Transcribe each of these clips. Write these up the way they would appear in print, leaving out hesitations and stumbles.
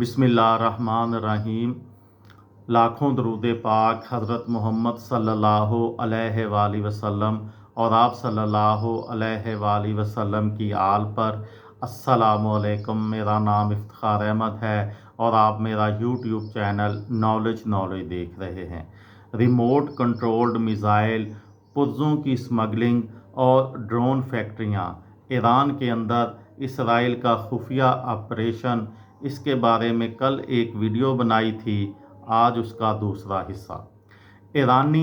बिस्मिल्लाहिर्रहमानिर्रहीम। लाखों दरूद पाक हज़रत मोहम्मद सल्लल्लाहु अलैहि वसल्लम और आप सल्लल्लाहु अलैहि वसल्लम की आल पर। अस्सलामु अलैकुम। मेरा नाम इफ्तिखार अहमद है और आप मेरा यूट्यूब चैनल नॉलेज देख रहे हैं। रिमोट कंट्रोल्ड मिज़ाइल, पुर्ज़ों की स्मगलिंग और ड्रोन फैक्ट्रियाँ, ईरान के अंदर इसराइल का खुफिया ऑपरेशन, इसके बारे में कल एक वीडियो बनाई थी, आज उसका दूसरा हिस्सा। ईरानी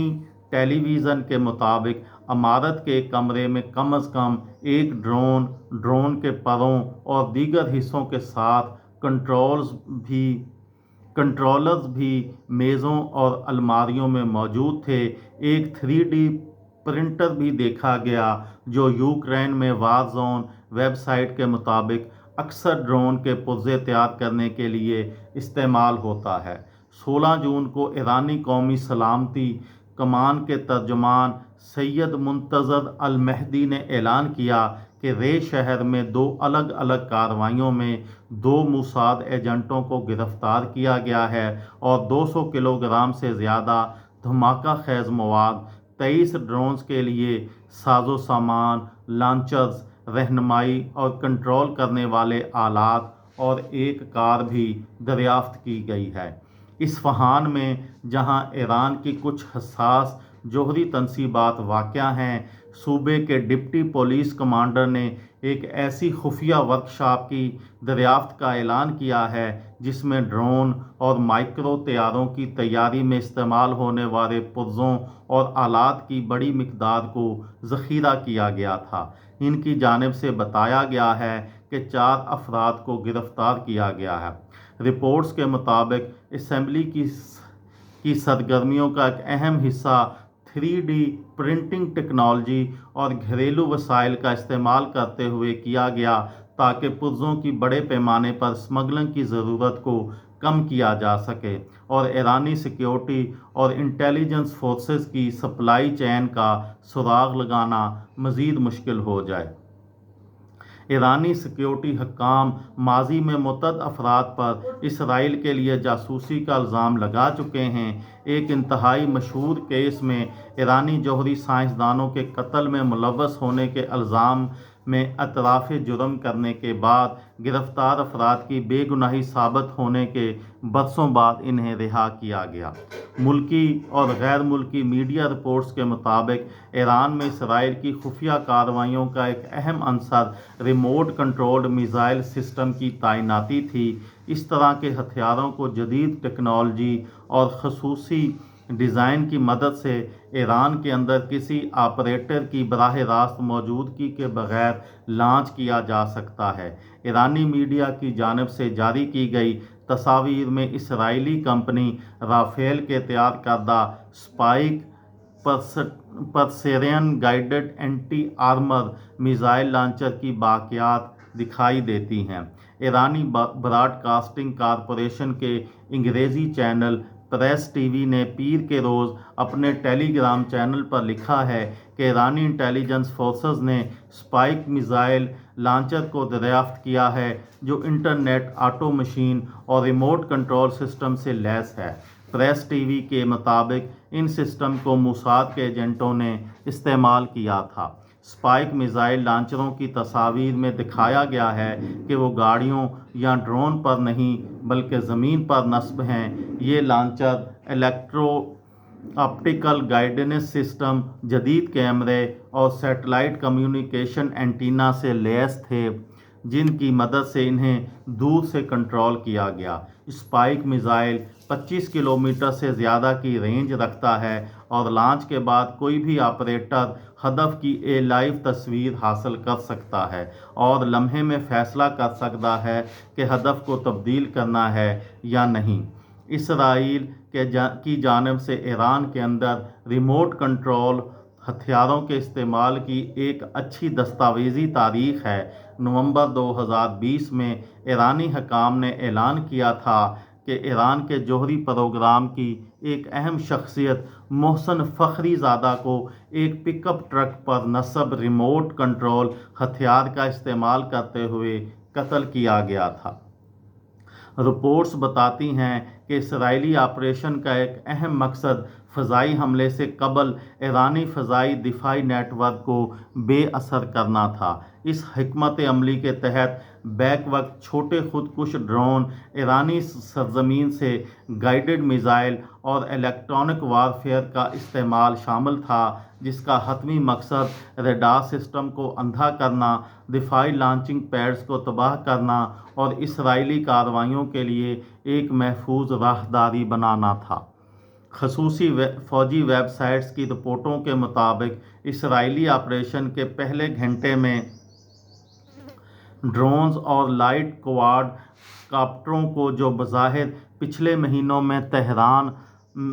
टेलीविज़न के मुताबिक इमारत के कमरे में कम से कम एक ड्रोन के परों और दीगर हिस्सों के साथ कंट्रोलर्स भी मेज़ों और अलमारियों में मौजूद थे। एक 3D प्रिंटर भी देखा गया जो यूक्रेन में वार जोन वेबसाइट के मुताबिक अक्सर ड्रोन के पुर्जे तैयार करने के लिए इस्तेमाल होता है। 16 जून को ईरानी कौमी सलामती कमान के तर्जुमान सैयद मुंतज़र अल महदी ने ऐलान किया कि रे शहर में 2 अलग अलग कार्रवाइयों में 2 मोसाद एजेंटों को गिरफ्तार किया गया है और 200 किलोग्राम से ज़्यादा धमाका खेज मवाद, 23 ड्रोन्स के लिए साजो सामान, लॉन्चर्स, रहनुमाई और कंट्रोल करने वाले आलात और एक कार भी दरियाफ्त की गई है। इस्फ़हान में, जहां ईरान की कुछ हसास जोहरी तनसीबात वाक़या हैं, सूबे के डिप्टी पुलिस कमांडर ने एक ऐसी खुफिया वर्कशॉप की दरियाफ्त का ऐलान किया है जिसमें ड्रोन और माइक्रो तैयारों की तैयारी में इस्तेमाल होने वाले पुर्ज़ों और आलात की बड़ी मिकदार को ज़ख़ीरा किया गया था। इनकी जानिब से बताया गया है कि 4 अफराद को गिरफ्तार किया गया है। रिपोर्ट्स के मुताबिक असेंबली की सरगर्मियों का एक अहम हिस्सा 3D प्रिंटिंग टेक्नोलॉजी और घरेलू वसाइल का इस्तेमाल करते हुए किया गया ताकि पुर्ज़ों की बड़े पैमाने पर स्मगलिंग की ज़रूरत को कम किया जा सके और ईरानी सिक्योरिटी और इंटेलिजेंस फोर्सेस की सप्लाई चेन का सुराग लगाना मज़ीद मुश्किल हो जाए। ईरानी सिक्योरिटी हकाम माजी में मुतअद्दिद अफराद पर इसराइल के लिए जासूसी का इल्ज़ाम लगा चुके हैं। एक इंतहाई मशहूर केस में ईरानी जौहरी साइंसदानों के कत्ल में मुलव्वस होने के इल्ज़ाम में एतराफ़ जुर्म करने के बाद गिरफ्तार अफराद की बेगुनाही साबित होने के बरसों बाद इन्हें रिहा किया गया। मुल्की और गैर मुल्की मीडिया रिपोर्ट्स के मुताबिक ईरान में इसराइल की खुफिया कार्रवाइयों का एक अहम Ansar remote controlled missile system की तैनाती थी। इस तरह के हथियारों को जदीद टेक्नोलॉजी और खसूसी डिज़ाइन की मदद से ईरान के अंदर किसी ऑपरेटर की बराह रास्त मौजूदगी के बगैर लॉन्च किया जा सकता है। ईरानी मीडिया की जानिब से जारी की गई तस्वीर में इसराइली कंपनी राफेल के तैयार करदा स्पाइक परसेरियन guided anti armour missile launcher की बाक़ियात दिखाई देती हैं। ईरानी ब्रॉडकास्टिंग कॉरपोरेशन के अंग्रेज़ी चैनल प्रेस टीवी ने पीर के रोज़ अपने टेलीग्राम चैनल पर लिखा है कि ईरानी इंटेलिजेंस फोर्सेस ने स्पाइक मिज़ाइल लॉन्चर को दरियाफ्त किया है जो इंटरनेट, ऑटो मशीन और रिमोट कंट्रोल सिस्टम से लैस है। प्रेस टीवी के मुताबिक इन सिस्टम को मोसाद के एजेंटों ने इस्तेमाल किया था। स्पाइक मिज़ाइल लॉन्चरों की तस्वीर में दिखाया गया है कि वो गाड़ियों या ड्रोन पर नहीं बल्कि ज़मीन पर नस्ब हैं। ये launcher electro optical guidance system, जदीद कैमरे और सैटेलाइट कम्युनिकेशन एंटीना से लैस थे जिनकी मदद से इन्हें दूर से कंट्रोल किया गया। स्पाइक मिज़ाइल 25 किलोमीटर से ज़्यादा की रेंज रखता है और लॉन्च के बाद कोई भी ऑपरेटर हदफ की लाइव तस्वीर हासिल कर सकता है और लम्हे में फ़ैसला कर सकता है कि हदफ को तब्दील करना है या नहीं। इसराइल की जानिब से ईरान के अंदर रिमोट कंट्रोल हथियारों के इस्तेमाल की एक अच्छी दस्तावेज़ी तारीख़ है। नवंबर 2020 में ईरानी हकाम ने ऐलान किया था कि ईरान के जौहरी प्रोग्राम की एक अहम शख्सियत मोहसन फ़खरीज़ादा को एक पिकअप ट्रक पर नस्ब रिमोट कंट्रोल हथियार का इस्तेमाल करते हुए कत्ल किया गया था। رپورٹس بتاتی ہیں کہ اسرائیلی آپریشن کا ایک اہم مقصد فضائی حملے سے قبل ایرانی فضائی دفاعی نیٹ ورک کو بے اثر کرنا تھا۔ اس حکمت عملی کے تحت بیک وقت چھوٹے خودکش ڈرون، ایرانی سرزمین سے گائیڈڈ میزائل اور الیکٹرانک وارفیئر کا استعمال شامل تھا، جس کا حتمی مقصد ریڈار سسٹم کو اندھا کرنا، دفاعی لانچنگ پیڈز کو تباہ کرنا اور اسرائیلی کارروائیوں کے لیے ایک محفوظ راہداری بنانا تھا۔ خصوصی فوجی ویب سائٹس کی رپورٹوں کے مطابق اسرائیلی آپریشن کے پہلے گھنٹے میں ڈرونز اور لائٹ کوواڈ کاپٹروں کو، جو بظاہر پچھلے مہینوں میں تہران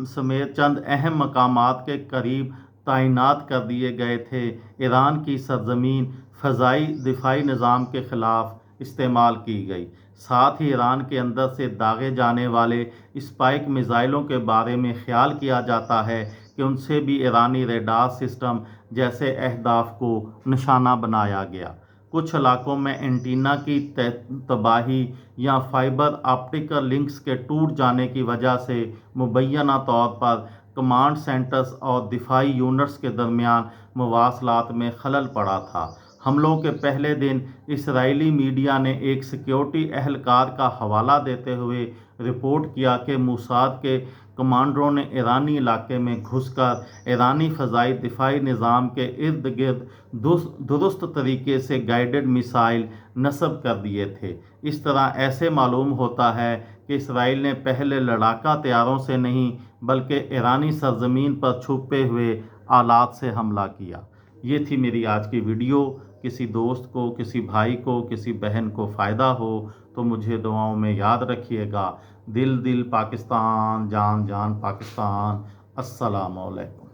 سمیت چند اہم مقامات کے قریب تعینات کر دیے گئے تھے، ایران کی سرزمین فضائی دفاعی نظام کے خلاف استعمال کی گئی۔ ساتھ ہی ایران کے اندر سے داغے جانے والے اسپائک میزائلوں کے بارے میں خیال کیا جاتا ہے کہ ان سے بھی ایرانی ریڈار سسٹم جیسے اہداف کو نشانہ بنایا گیا۔ کچھ علاقوں میں اینٹینا کی تباہی یا فائبر آپٹیکل لنکس کے ٹوٹ جانے کی وجہ سے مبینہ طور پر کمانڈ سینٹرز اور دفاعی یونٹس کے درمیان مواصلات میں خلل پڑا تھا۔ حملوں کے پہلے دن اسرائیلی میڈیا نے ایک سیکیورٹی اہلکار کا حوالہ دیتے ہوئے رپورٹ کیا کہ موساد کے کمانڈروں نے ایرانی علاقے میں گھس کر ایرانی فضائی دفاعی نظام کے ارد گرد درست طریقے سے گائیڈڈ میزائل نصب کر دیے تھے۔ اس طرح ایسے معلوم ہوتا ہے کہ اسرائیل نے پہلے لڑاکا طیاروں سے نہیں بلکہ ایرانی سرزمین پر چھپے ہوئے آلات سے حملہ کیا۔ یہ تھی میری آج کی ویڈیو۔ کسی دوست کو، کسی بھائی کو، کسی بہن کو فائدہ ہو تو مجھے دعاؤں میں یاد رکھیے گا۔ دل دل پاکستان، جان جان پاکستان۔ السلام علیکم۔